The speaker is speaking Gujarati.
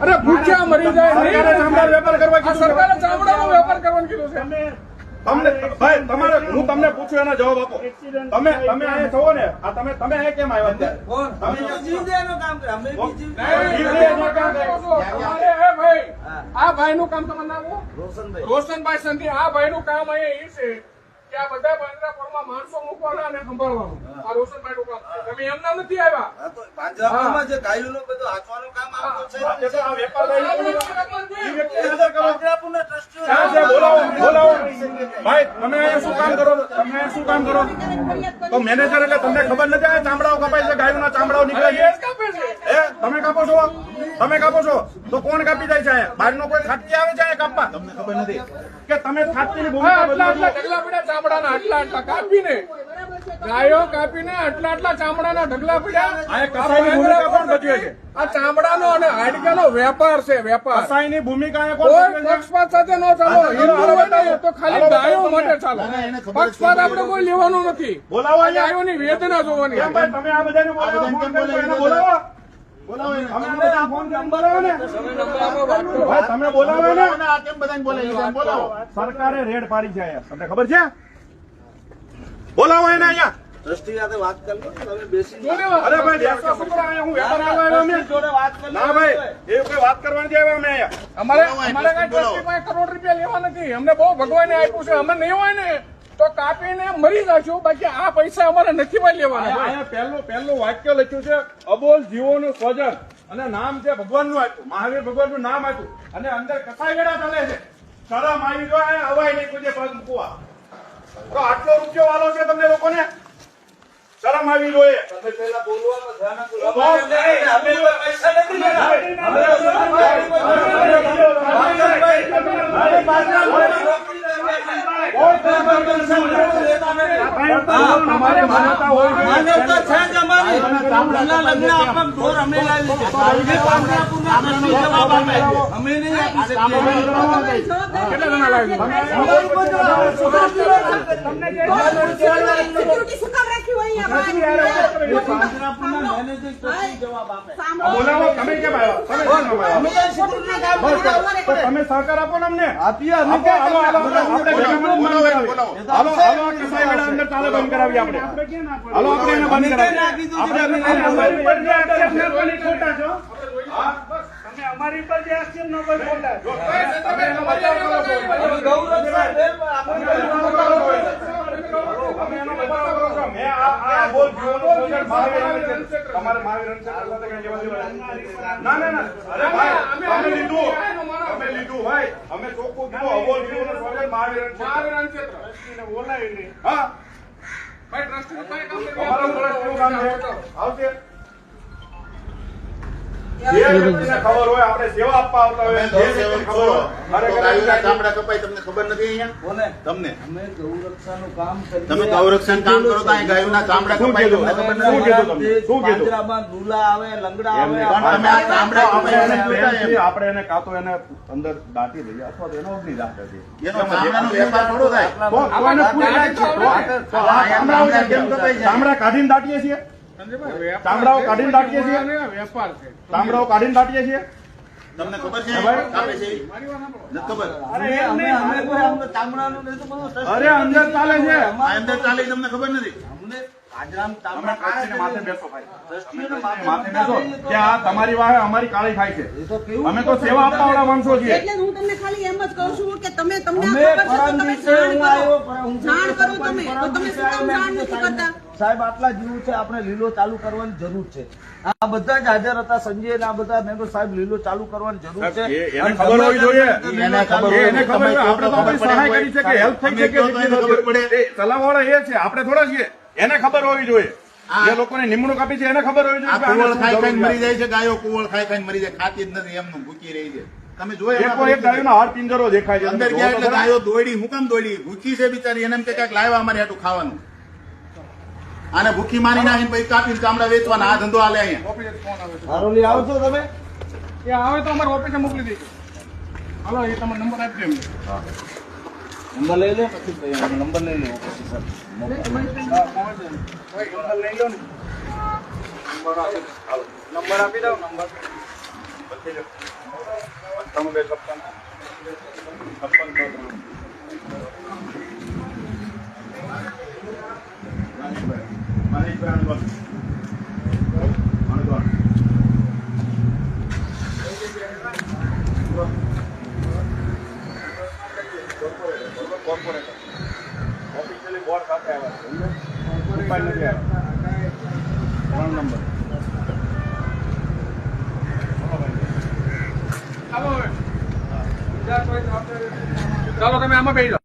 અરે ભૂખ્યા મરી જાય સરકારે ચામડા વેપાર કરવા આ કીધું છે. સરકારે ચામડાનો વેપાર કરવાનું કીધું છે. તમને ભાઈ તમારે હું તમને પૂછું એનો જવાબ આપો. તમે અહીંયા છો ને આ તમે અહીંયા કેમ આવ્યા અત્યારે? આ ભાઈ નું કામ તમારું નામ રોશનભાઈ સંધી. આ ભાઈ નું કામ અહીંયા એ છે કે આ બધા પાંજરાપોળમાં માણસો મૂકવાના અને સંભાળવાનું. આ રોશનભાઈ નું કામ છે. તમે એમ નામ નથી આવ્યા. પાંજરાપોળમાં જે ગાયોનું બધું હાંચવાનું કામ આવતું છે. આ વેપારભાઈ એ વ્યક્તિ હાજર કરો. પાંજરાપોળના ટ્રસ્ટીઓ ક્યાં છે? બોલાવો ભાઈ. તમે અહીંયા શું કામ કરો? તમે અહીંયા શું કામ કરો? તો મેનેજર એટલે તમને ખબર નથી આ ચામડાઓ કપાય છે, ગાયોના ચામડાઓ નીકળે છે. એ જ કાપે છે. તમે કાપો છો? તમે કાપો છો તો કોણ કાપી જાય છે? બહારનો કોઈ ખાટકી આવે છે કાપવા? તમને ખબર નથી કે તમે ખાટકીની ભૂમિકા આટલા બદલો છો? ઢગલા પડ્યા ચામડાના, આટલા કાપીને ગાયો કાપીને આટલા ચામડાના ઢગલા પડ્યા. આ કસાઈની ભૂમિકા કોણ ભજવે છે? આ ચામડાનો અને હાડકાનો વેપાર છે, વેપાર. કસાઈની ભૂમિકા એ કોણ કોઈ ભજવે છે? પક્ષપાત સાથે ન ચાલો. હિન્દુ હોય ને તો ખાલી ગાયો માટે ચાલો. પક્ષપાત આપણે કોઈ લેવાનું નથી. બોલાવો અહીંયા. ગાયોની વેદના જોવાની. કેમ ભાઈ તમે આ બધાને બોલાવો? ફોન કરીને એને બોલાવો. બોલાવો એને. અમે આ બધાને ફોન નંબર આવે ને ભાઈ તમે બોલાવો ને. સરકારે રેડ પાડી છે અહીંયા. તમને ખબર છે? બોલાવો એને અહીંયા. ટ્રસ્ટી સાથે વાત કરી લો. તમે બેસી અરે ભાઈ બેસવા શું કરો? અહીંયા હું વેપાર કરવા આવ્યો અમે. જોડે વાત કરી ના ભાઈ એ કોઈ વાત કરવા નથી આવ્યા અમે અહીંયા. અમારે કઈ ટ્રસ્ટી પાસે કરોડ રૂપિયા લેવા નથી. અમને બહુ ભગવાને આપ્યું છે. અમે નહીં હોય ને તો કાપીને મરી જશું. બાકી આ પૈસા અમારે નથી ભાઈ લેવાના. અહીંયા પહેલું વાક્ય લખ્યું છે અબોલ જીવોનું સ્વજન અને નામ છે ભગવાનનું આપ્યું, મહાવીર ભગવાનનું નામ આપ્યું અને અંદર કસાઈ વેડા ચાલે છે. શરમ આવી જોઈએ હવાઈ નહીં કોઈ પગ મૂકવા. તો આટલો રૂપિયો વાલો છે તમને લોકોને? શરમ આવી જોઈએ. તમે પહેલા બોલવામાં ધ્યાન આપો. અમે તો પૈસા નથી લેતા. તમારે માન્યતા હોય માન્યતા છે જ અમારી. એમના લગ્ન આપવા ઢોર અમે લાવી છે. પાંજરાપોળના ટ્રસ્ટી જવાબ આપે. અમે નહીં આપી શકીએ. કેટલા જણા લાવી પાંજરાપોળના મેનેજર ટ્રસ્ટી જવાબ આપે. બોલાવો. તમે કેમ આવ્યા? તમે કેમ આવ્યા? તો તમે સહકાર આપો ને અમને. આપીએ અમે આપો. હાલો આપણે ભેગા મળીને બંધ કરાવીએ. હાલો આ કસાઈ વેડા અંદર ચાલે બંધ કરાવીએ આપણે. હાલો આપણે એને બંધ કરાવીએ. અમારી પર જે આક્ષેપ ન કોઈ ખોટા છે. અમે ચોખ્ખું કીધું અબોલ જીવોનું સ્વજન મહાવીર બોલાવીને હા ભાઈ ટ્રસ્ટીનું કઈ કામ નથી. અમારો કેવું કામ છે? આવશે. જે વ્યક્તિને ખબર હોય આપણે સેવા આપવા આવતા હોય જે વ્યક્તિને ખબર હોય ચામડા કપાય તમને ખબર નથી અહીંયા કોને? તમને અમે ગૌરક્ષાનું કામ કરીએ. તમે ગૌરક્ષણ કામ કરો તો અહીં ગાયોના ચામડા શું કપાય કીધું? તમને ખબર શું નથી. કીધું તમને? શું કીધું? પાંજરામાં દુલા આવે, લંગડા આવે. એમને પણ તમે આ ચામડા આપણે એને કાં તો એને અંદર દાટી દઈએ અથવા તો એનો અગ્નિ દાહ કરીએ. એનો ચામડાનો વેપાર થોડો થાય. તો કોઈને પૂરી ચામડા કાઢીને દાટીએ છીએ. ચામડાઓ કાઢીને દાટીએ છીએ. વેપાર છે. ચામડાઓ કાઢીને દાટીએ છીએ. તમને ખબર છે ભાઈ? કાપે છે એવી? નથી ખબર. અમે કોઈ અમને ચામડાનું નહીં તો બધું ટ્રસ્ટી અરે અંદર ચાલે છે. આ અંદર ચાલે તમને ખબર નથી. અમને પાંજરામાં તમે ચામડા ટ્રસ્ટીને માથે બેસો ભાઈ. ટ્રસ્ટીને માથે બેસો કે આ તમારી વાહે અમારી કાળી થાય છે. એ તો કેવું અમે તો સેવા આપવા વાળા માણસો છીએ. એટલે હું તમને ખાલી એમ જ કહું છું કે તમને અમે આ ખબર છે તો પરમ તમે દિવસે હું આવ્યો, હું જાણ કરો તમે પરમ તો તમે દિવસે શું કામ આવ્યો, જાણ નથી કરતા? સાહેબ આટલા જીવ છે, આપણે લીલો ચાલુ કરવાની જરૂર છે. આ બધા જ હાજર હતા, સંજય ને આ બધા. મેં કહ્યું સાહેબ લીલો ચાલુ કરવાની જરૂર છે. એને ખબર હોવી જોઈએ. એને ખબર હોય. એને ખબર હોય. આપણે તો આપણી સહાય કરી છે કે હેલ્પ થઈ છે કે ખબર પડે. ચલાવવાળા એ છે, આપણે થોડા છીએ. એને ખબર હોવી જોઈએ. જે લોકોને નિમણૂક આપી છે એને ખબર હોવી આ જોઈએ કે આને કુવળ શું ખાઈ જરૂર ખાઈને છે. મરી જાય છે. ગાયો કુવળ ખાઈ ખાઈને મરી જાય. ખાતી જ નથી, એમનું ભૂકી રહી છે. તમે જોયા એકો એક ગાયોનો હાડ પિંજરો દેખાય છે. અંદર તમે ગયા જોવો એટલે તો ખરા? ગાયો દોડી. હું કામ દોડી? ભૂખી છે બિચારી. એને એમ કે ક્યાંક લાવ્યા અમારે હાટું ખાવાનું. આને ભૂખી મારી નાખીને પછી કાપીને ચામડા વેચવાના. આ ધંધો હાલે અહીંયા. ઓફિસે ફોન આવે છે. હારોલી આવશો તમે? એ આવે તો અમારે ઓફિસે મોકલી દેજો. હાલો એ તમારો નંબર આપજો એમને. નંબર લઈ લે, પછી નંબર લઈ લે પછી સર. ભાઈ નંબર લઈ લો ને. નંબર આપી દો. નંબર તમે બે 56 મનીષભાઈ કોર્પોરેટર ઓફિશિયલી બોર્ડ સાથે આવ્યા છે મોબાઈલ નથી આવ્યા 3 નંબર ચાલો તમે આમાં બેસી જાઓ.